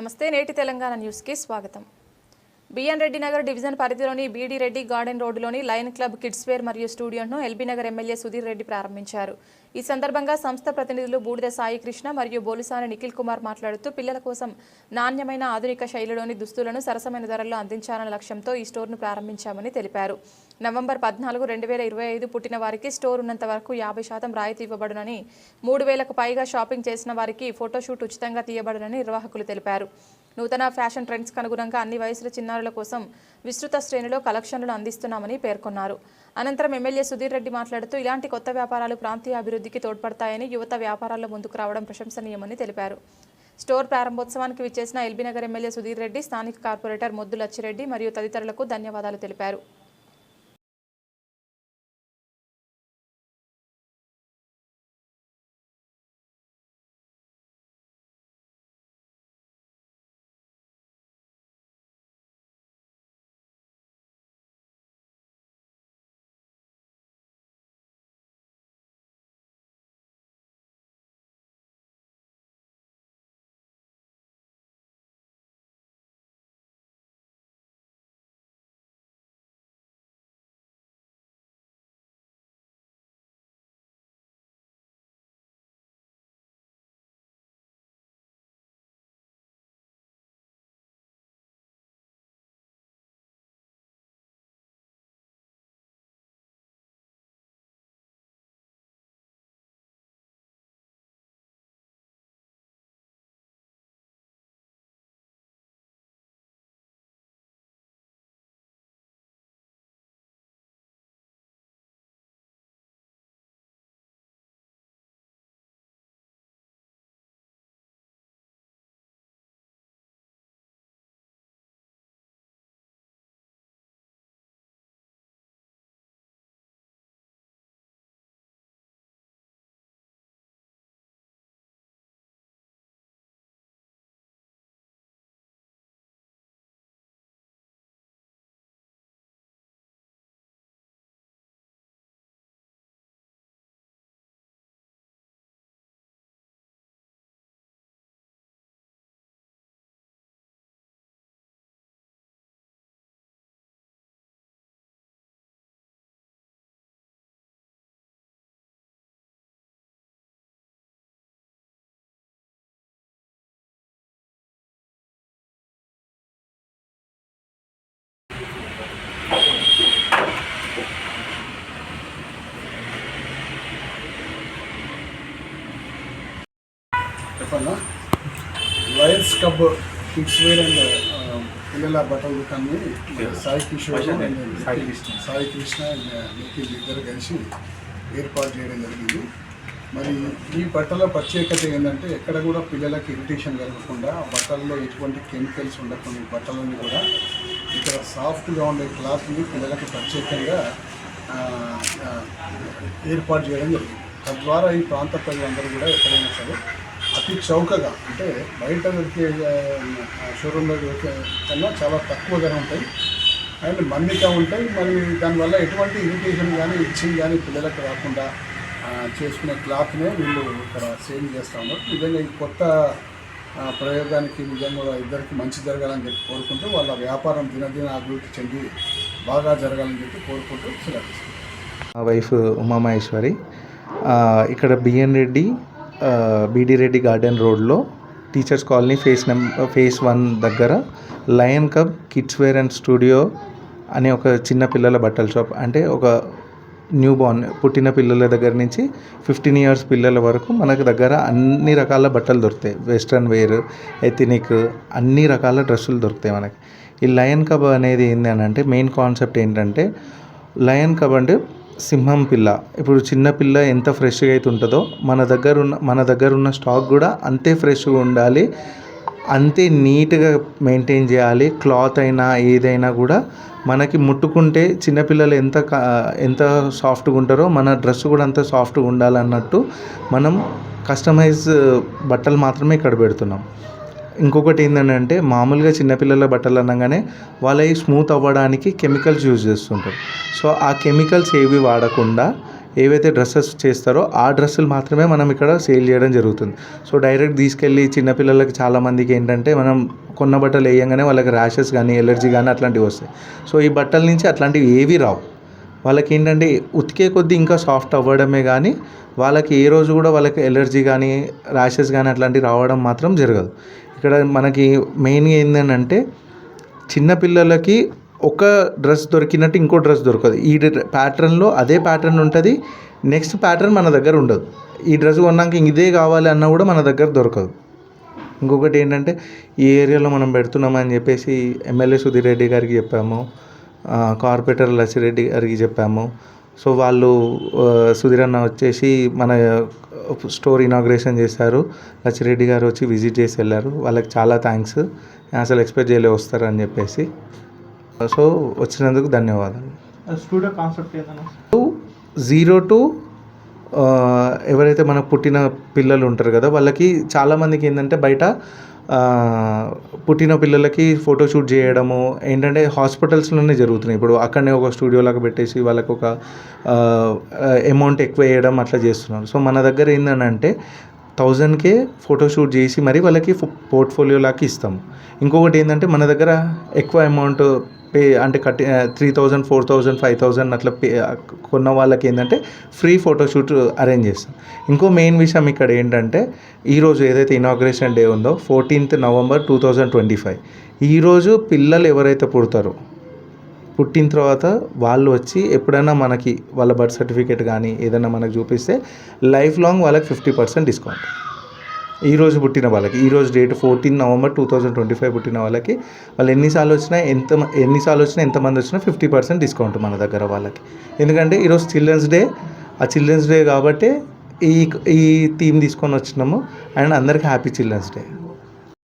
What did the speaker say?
నమస్తే. నేటి తెలంగాణ న్యూస్కి స్వాగతం. బిఎన్ రెడ్డి నగర్ డివిజన్ పరిధిలోని బీడీ రెడ్డి గార్డెన్ రోడ్డులోని లయన్ క్లబ్ కిడ్స్ వేర్ మరియు స్టూడియోను ఎల్బీ నగర్ ఎమ్మెల్యే సుధీర్ రెడ్డి ప్రారంభించారు. ఈ సందర్భంగా సంస్థ ప్రతినిధులు బూడిద సాయి కృష్ణ మరియు బోలుసాని నిఖిల్ కుమార్ మాట్లాడుతూ పిల్లల కోసం నాణ్యమైన ఆధునిక శైలిలోని దుస్తులను సరసమైన ధరల్లో అందించాలన్న లక్ష్యంతో ఈ స్టోర్ను ప్రారంభించామని తెలిపారు. నవంబర్ 14, 2025 పుట్టిన వారికి స్టోర్ ఉన్నంత వరకు 50% రాయితీ ఇవ్వబడునని, 3000కు పైగా షాపింగ్ చేసిన వారికి ఫోటోషూట్ ఉచితంగా తీయబడునని నిర్వాహకులు తెలిపారు. నూతన ఫ్యాషన్ ట్రెండ్స్కి అనుగుణంగా అన్ని వయసుల చిన్నారుల కోసం విస్తృత శ్రేణిలో కలెక్షన్లను అందిస్తున్నామని పేర్కొన్నారు. అనంతరం ఎమ్మెల్యే సుధీర్ రెడ్డి మాట్లాడుతూ ఇలాంటి కొత్త వ్యాపారాలు ప్రాంతీయ అభివృద్ధికి తోడ్పడతాయని, యువత వ్యాపారాల్లో ముందుకు రావడం ప్రశంసనీయమని తెలిపారు. స్టోర్ ప్రారంభోత్సవానికి విచ్చేసిన ఎల్బీ నగర్ ఎమ్మెల్యే సుధీర్ రెడ్డి, స్థానిక కార్పొరేటర్ మొద్దు లచ్చిరెడ్డి మరియు తదితరులకు ధన్యవాదాలు తెలిపారు. Lions club kids wear and పిల్లల బట్టల దుకాణాన్ని సాయి కిషోర్ సాయి కృష్ణ అండ్ నిఖిల్ ఇద్దరు కలిసి ఏర్పాటు చేయడం జరిగింది. మరి ఈ బట్టల ప్రత్యేకత ఏంటంటే ఎక్కడ కూడా పిల్లలకి ఇరిటేషన్ కలగకుండా, బట్టల్లో ఎటువంటి కెమికల్స్ ఉండకుండా బట్టలన్నీ కూడా ఇక్కడ సాఫ్ట్గా ఉండే క్లాత్ని పిల్లలకి ప్రత్యేకంగా ఏర్పాటు చేయడం జరిగింది. తద్వారా ఈ ప్రాంత ప్రజలందరూ కూడా ఎక్కడైనా సరే అతి చౌకగా, అంటే బయట దొరికే షోరూంలో దొరికే కన్నా చాలా తక్కువ ధర ఉంటాయి అండ్ మన్నిక ఉంటాయి. మరి దానివల్ల ఎటువంటి ఇరిటేషన్ కానీ ఇచ్చింగ్ కానీ పిల్లలకు రాకుండా చేసుకునే క్లాత్నే వీళ్ళు ఇక్కడ సేల్ చేస్తూ ఉన్నారు. నిజంగా ఈ కొత్త ప్రయోగానికి నిజంగా ఇద్దరికి మంచి జరగాలని చెప్పి కోరుకుంటూ, వాళ్ళ వ్యాపారం దినదిన అభివృద్ధి చెంది బాగా జరగాలని చెప్పి కోరుకుంటూ సెలవుస్తున్నాం. మా వైఫ్ ఉమామహేశ్వరి ఇక్కడ BN Reddy BD Reddy garden రోడ్లో టీచర్స్ కాలనీ ఫేస్ 1 దగ్గర lion club kids wear and studio అనే ఒక చిన్న పిల్లల బట్టల షాప్, అంటే ఒక న్యూ బార్న్ పుట్టిన పిల్లల దగ్గర నుంచి 15 ఇయర్స్ పిల్లల వరకు మనకు దగ్గర అన్ని రకాల బట్టలు దొరుకుతాయి. వెస్ట్రన్ వేర్, ఎథనిక్, అన్ని రకాల డ్రెస్సులు దొరుకుతాయి మనకి. ఈ లయన్ క్లబ్ అనేది ఏంటంటే మెయిన్ కాన్సెప్ట్ ఏంటంటే, లయన్ క్లబ్ అంటే సింహం పిల్ల. ఇప్పుడు చిన్న పిల్ల ఎంత ఫ్రెష్గా అయితే ఉంటుందో మన దగ్గర ఉన్న స్టాక్ కూడా అంతే ఫ్రెష్గా ఉండాలి, అంతే నీట్గా మెయింటైన్ చేయాలి. క్లాత్ అయినా ఏదైనా కూడా మనకి ముట్టుకుంటే చిన్నపిల్లలు ఎంత సాఫ్ట్గా ఉంటారో మన డ్రెస్ కూడా అంత సాఫ్ట్గా ఉండాలన్నట్టు మనం కస్టమైజ్ బట్టలు మాత్రమే ఇక్కడ పెడుతున్నాం. ఇంకొకటి ఏంటంటే, మామూలుగా చిన్నపిల్లల బట్టలు అనగానే వాళ్ళవి స్మూత్ అవ్వడానికి కెమికల్స్ యూజ్ చేస్తుంటారు. సో ఆ కెమికల్స్ ఏవి వాడకుండా ఏవైతే డ్రెస్సెస్ చేస్తారో ఆ డ్రెస్సులు మాత్రమే మనం ఇక్కడ సేల్ చేయడం జరుగుతుంది. సో డైరెక్ట్ తీసుకెళ్ళి చిన్నపిల్లలకి చాలామందికి ఏంటంటే మనం కొన్న బట్టలు వేయంగానే వాళ్ళకి ర్యాషెస్ కానీ ఎలర్జీ కానీ అట్లాంటివి వస్తాయి. సో ఈ బట్టల నుంచి అట్లాంటివి ఏవి రావు. వాళ్ళకి ఏంటంటే ఉతికే కొద్దీ ఇంకా సాఫ్ట్ అవ్వడమే కానీ వాళ్ళకి ఏ రోజు కూడా వాళ్ళకి ఎలర్జీ కానీ ర్యాషెస్ కానీ అట్లాంటివి రావడం మాత్రం జరగదు. ఇక్కడ మనకి మెయిన్గా ఏంటంటే చిన్నపిల్లలకి ఒక డ్రెస్ దొరికినట్టు ఇంకో డ్రెస్ దొరకదు. ఈ ప్యాటర్న్లో అదే ప్యాటర్న్ ఉంటుంది, నెక్స్ట్ ప్యాటర్న్ మన దగ్గర ఉండదు. ఈ డ్రెస్ కొన్నాక ఇదే కావాలి అన్నా కూడా మన దగ్గర దొరకదు. ఇంకొకటి ఏంటంటే ఈ ఏరియాలో మనం పెడుతున్నామని చెప్పేసి ఎమ్మెల్యే సుధీర్ రెడ్డి గారికి చెప్పాము, కార్పొరేటర్ లచ్చిరెడ్డి గారికి చెప్పాము. సో వాళ్ళు సుధీర్ అన్న వచ్చేసి మన స్టోర్ ఇనాగ్రేషన్ చేశారు. లచ్చిరెడ్డి గారు వచ్చి విజిట్ చేసి వెళ్ళారు. వాళ్ళకి చాలా థ్యాంక్స్. అసలు ఎక్స్పెక్ట్ చేయలే వస్తారని చెప్పేసి. సో వచ్చినందుకు ధన్యవాదాలు. స్టూడియో కాన్సెప్ట్ ఏదైనా 0 to ఎవరైతే మనకు పుట్టిన పిల్లలు ఉంటారు కదా వాళ్ళకి చాలామందికి ఏంటంటే బయట పుట్టిన పిల్లలకి ఫోటోషూట్ చేయడము ఏంటంటే హాస్పిటల్స్లోనే జరుగుతున్నాయి. ఇప్పుడు అక్కడనే ఒక స్టూడియో లాగా పెట్టేసి వాళ్ళకు ఒక అమౌంట్ ఎక్కువ వేయడం అట్లా చేస్తున్నారు. సో మన దగ్గర ఏంటంటే 1000K ఫోటోషూట్ చేసి మరి వాళ్ళకి పోర్ట్ఫోలియో లాగా ఇస్తాము. ఇంకొకటి ఏంటంటే మన దగ్గర ఎక్కువ అమౌంట్ పే అంటే 3000, 4000, 5000 అట్లా కొన్న వాళ్ళకి ఏంటంటే ఫ్రీ ఫోటోషూట్ అరేంజ్ చేస్తాం. ఇంకో మెయిన్ విషయం ఇక్కడ ఏంటంటే ఈరోజు ఏదైతే ఇనాగ్రేషన్ డే ఉందో 14th November 2025 ఈరోజు పిల్లలు ఎవరైతే పుడతారో పుట్టిన తర్వాత వాళ్ళు వచ్చి ఎప్పుడైనా మనకి వాళ్ళ బర్త్ సర్టిఫికేట్ కానీ ఏదైనా మనకు చూపిస్తే లైఫ్ లాంగ్ వాళ్ళకి 50% డిస్కౌంట్. ఈరోజు పుట్టిన వాళ్ళకి ఈరోజు డేట్ 14 November 2025 పుట్టిన వాళ్ళకి వాళ్ళు ఎన్నిసార్లు వచ్చినా ఎంతమంది వచ్చినా 50% డిస్కౌంట్ మన దగ్గర వాళ్ళకి. ఎందుకంటే ఈరోజు చిల్డ్రన్స్ డే, ఆ చిల్డ్రన్స్ డే కాబట్టి ఈ థీమ్ తీసుకొని వచ్చినాము. అండ్ అందరికీ హ్యాపీ చిల్డ్రన్స్ డే.